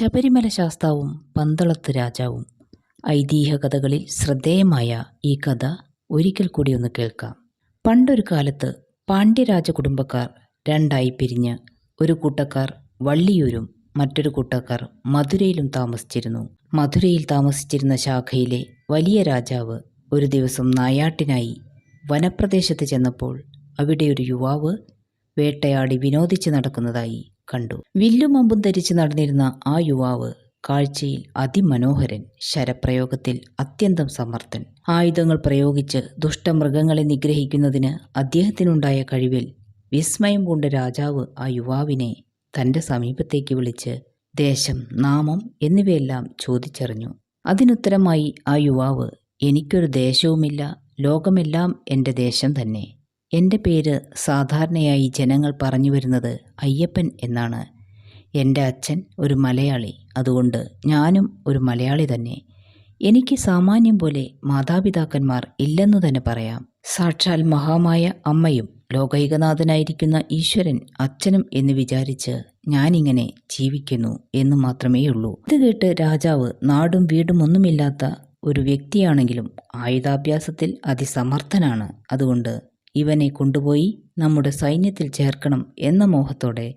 ശബരിമല ശാസ്താവും പന്തളത്ത് രാജാവും. ഐതിഹ്യ കഥകളിൽ ശ്രദ്ധേയമായ ഈ കഥ ഒരിക്കൽ കൂടി ഒന്ന് കേൾക്കാം. പണ്ടൊരു കാലത്ത് പാണ്ഡ്യരാജ കുടുംബക്കാർ രണ്ടായി പിരിഞ്ഞ് ഒരു കൂട്ടക്കാർ വള്ളിയൂരും മറ്റൊരു കൂട്ടക്കാർ മധുരയിലും താമസിച്ചിരുന്നു. മധുരയിൽ താമസിച്ചിരുന്ന ശാഖയിലെ വലിയ രാജാവ് ഒരു ദിവസം നായാട്ടിനായി വനപ്രദേശത്ത് ചെന്നപ്പോൾ അവിടെ ഒരു യുവാവ് വേട്ടയാടി വിനോദിച്ച് നടക്കുന്നതായി കണ്ടു. വില്ലും അമ്പും ധരിച്ച് നടന്നിരുന്ന ആ യുവാവ് കാഴ്ചയിൽ അതിമനോഹരൻ, ശരപ്രയോഗത്തിൽ അത്യന്തം സമർത്ഥൻ. ആയുധങ്ങൾ പ്രയോഗിച്ച് ദുഷ്ടമൃഗങ്ങളെ നിഗ്രഹിക്കുന്നതിന് അദ്ദേഹത്തിനുണ്ടായ കഴിവിൽ വിസ്മയം പൂണ്ട രാജാവ് ആ യുവാവിനെ തൻ്റെ സമീപത്തേക്ക് വിളിച്ച് ദേശം, നാമം എന്നിവയെല്ലാം ചോദിച്ചറിഞ്ഞു. അതിനുത്തരമായി ആ യുവാവ്, എനിക്കൊരു ദേശവുമില്ല, ലോകമെല്ലാം എൻ്റെ ദേശം തന്നെ. എൻ്റെ പേര് സാധാരണയായി ജനങ്ങൾ പറഞ്ഞു വരുന്നത് അയ്യപ്പൻ എന്നാണ്. എൻ്റെ അച്ഛൻ ഒരു മലയാളി, അതുകൊണ്ട് ഞാനും ഒരു മലയാളി തന്നെ. എനിക്ക് സാമാന്യം പോലെ മാതാപിതാക്കന്മാർ ഇല്ലെന്നു തന്നെ പറയാം. സാക്ഷാൽ മഹാമായ അമ്മയും ലോകൈകനാഥനായിരിക്കുന്ന ഈശ്വരൻ അച്ഛനും എന്ന് വിചാരിച്ച് ഞാനിങ്ങനെ ജീവിക്കുന്നു എന്ന് മാത്രമേയുള്ളൂ. ഇത് കേട്ട് രാജാവ് നാടും വീടും ഒന്നുമില്ലാത്ത ഒരു വ്യക്തിയാണെങ്കിലും ആയുധാഭ്യാസത്തിൽ അതിസമർത്ഥനാണ്, അതുകൊണ്ട് ഇവനെ കൊണ്ടുപോയി നമ്മുടെ സൈന്യത്തിൽ ചേർക്കണം എന്ന മോഹത്തോടെ,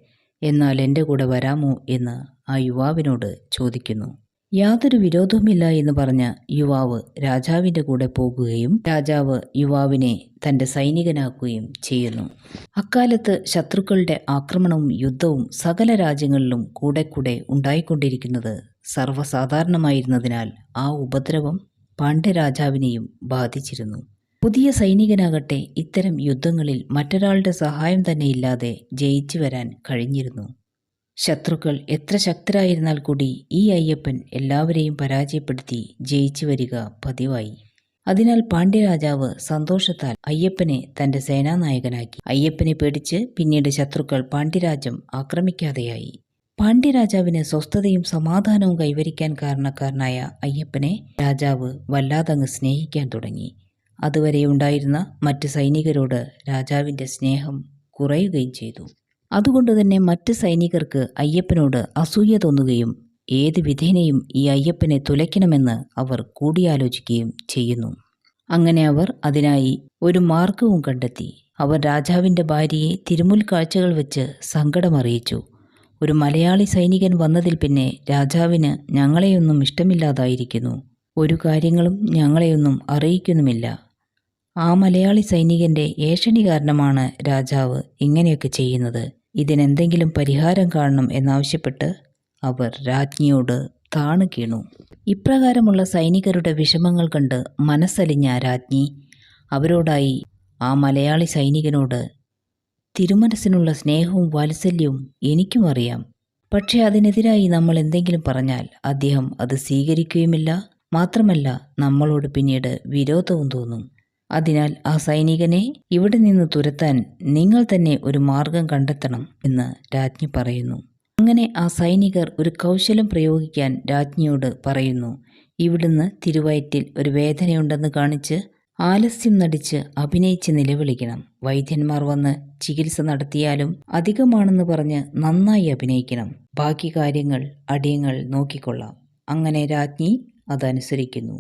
എന്നാൽ എൻ്റെ കൂടെ വരാമോ എന്ന് ആ യുവാവിനോട് ചോദിക്കുന്നു. യാതൊരു വിരോധവുമില്ല എന്ന് പറഞ്ഞ യുവാവ് രാജാവിൻ്റെ കൂടെ പോകുകയും രാജാവ് യുവാവിനെ തൻ്റെ സൈനികനാക്കുകയും ചെയ്യുന്നു. അക്കാലത്ത് ശത്രുക്കളുടെ ആക്രമണവും യുദ്ധവും സകല രാജ്യങ്ങളിലും കൂടെ കൂടെ ഉണ്ടായിക്കൊണ്ടിരിക്കുന്നത് സർവ്വസാധാരണമായിരുന്നതിനാൽ ആ ഉപദ്രവം പാണ്ഡ്യരാജാവിനെയും ബാധിച്ചിരുന്നു. പുതിയ സൈനികനാകട്ടെ ഇത്തരം യുദ്ധങ്ങളിൽ മറ്റൊരാളുടെ സഹായം തന്നെ ഇല്ലാതെ ജയിച്ചു വരാൻ കഴിഞ്ഞിരുന്നു. ശത്രുക്കൾ എത്ര ശക്തരായിരുന്നാൽ കൂടി ഈ അയ്യപ്പൻ എല്ലാവരെയും പരാജയപ്പെടുത്തി ജയിച്ചു വരിക പതിവായി. അതിനാൽ പാണ്ഡ്യരാജാവ് സന്തോഷത്താൽ അയ്യപ്പനെ തൻ്റെ സേനാനായകനാക്കി. അയ്യപ്പനെ പേടിച്ച് പിന്നീട് ശത്രുക്കൾ പാണ്ഡ്യരാജ്യം ആക്രമിക്കാതെയായി. പാണ്ഡ്യരാജാവിന് സ്വസ്ഥതയും സമാധാനവും കൈവരിക്കാൻ കാരണക്കാരനായ അയ്യപ്പനെ രാജാവ് വല്ലാതങ്ങ് സ്നേഹിക്കാൻ തുടങ്ങി. അതുവരെ ഉണ്ടായിരുന്ന മറ്റ് സൈനികരോട് രാജാവിൻ്റെ സ്നേഹം കുറയുകയും ചെയ്തു. അതുകൊണ്ട് തന്നെ മറ്റ് സൈനികർക്ക് അയ്യപ്പനോട് അസൂയ തോന്നുകയും ഏത് വിധേനയും ഈ അയ്യപ്പനെ തുലയ്ക്കണമെന്ന് അവർ കൂടിയാലോചിക്കുകയും ചെയ്യുന്നു. അങ്ങനെ അവർ അതിനായി ഒരു മാർഗവും കണ്ടെത്തി. അവർ രാജാവിൻ്റെ ഭാര്യയെ തിരുമുൽ കാഴ്ചകൾ വെച്ച് സങ്കടമറിയിച്ചു. ഒരു മലയാളി സൈനികൻ വന്നതിൽ പിന്നെ രാജാവിന് ഞങ്ങളെയൊന്നും ഇഷ്ടമില്ലാതായിരിക്കുന്നു. ഒരു കാര്യങ്ങളും ഞങ്ങളെയൊന്നും അറിയിക്കുന്നുമില്ല. ആ മലയാളി സൈനികൻ്റെ ഏഷണി കാരണമാണ് രാജാവ് ഇങ്ങനെയൊക്കെ ചെയ്യുന്നത്. ഇതിനെന്തെങ്കിലും പരിഹാരം കാണണം എന്നാവശ്യപ്പെട്ട് അവർ രാജ്ഞിയോട് താണു കീണു. ഇപ്രകാരമുള്ള സൈനികരുടെ വിഷമങ്ങൾ കണ്ട് മനസ്സലിഞ്ഞ രാജ്ഞി അവരോടായി ആ മലയാളി സൈനികനോട്, തിരുമനസ്സിനുള്ള സ്നേഹവും വാത്സല്യവും എനിക്കും അറിയാം. പക്ഷേ അതിനെതിരായി നമ്മൾ എന്തെങ്കിലും പറഞ്ഞാൽ അദ്ദേഹം അത് സ്വീകരിക്കുകയുമില്ല. മാത്രമല്ല നമ്മളോട് പിന്നീട് വിരോധവും തോന്നും. അതിനാൽ ആ സൈനികനെ ഇവിടെ നിന്ന് തുരത്താൻ നിങ്ങൾ തന്നെ ഒരു മാർഗം കണ്ടെത്തണം എന്ന് രാജ്ഞി പറയുന്നു. അങ്ങനെ ആ സൈനികർ ഒരു കൗശലം പ്രയോഗിക്കാൻ രാജ്ഞിയോട് പറയുന്നു. ഇവിടുന്ന് തിരുവയറ്റിൽ ഒരു വേദനയുണ്ടെന്ന് കാണിച്ച് ആലസ്യം നടിച്ച് അഭിനയിച്ച് നിലവിളിക്കണം. വൈദ്യന്മാർ വന്ന് ചികിത്സ നടത്തിയാലും അധികമാണെന്ന് പറഞ്ഞ് നന്നായി അഭിനയിക്കണം. ബാക്കി കാര്യങ്ങൾ അടിയങ്ങൾ നോക്കിക്കൊള്ളാം. അങ്ങനെ രാജ്ഞി അതനുസരിക്കുന്നു.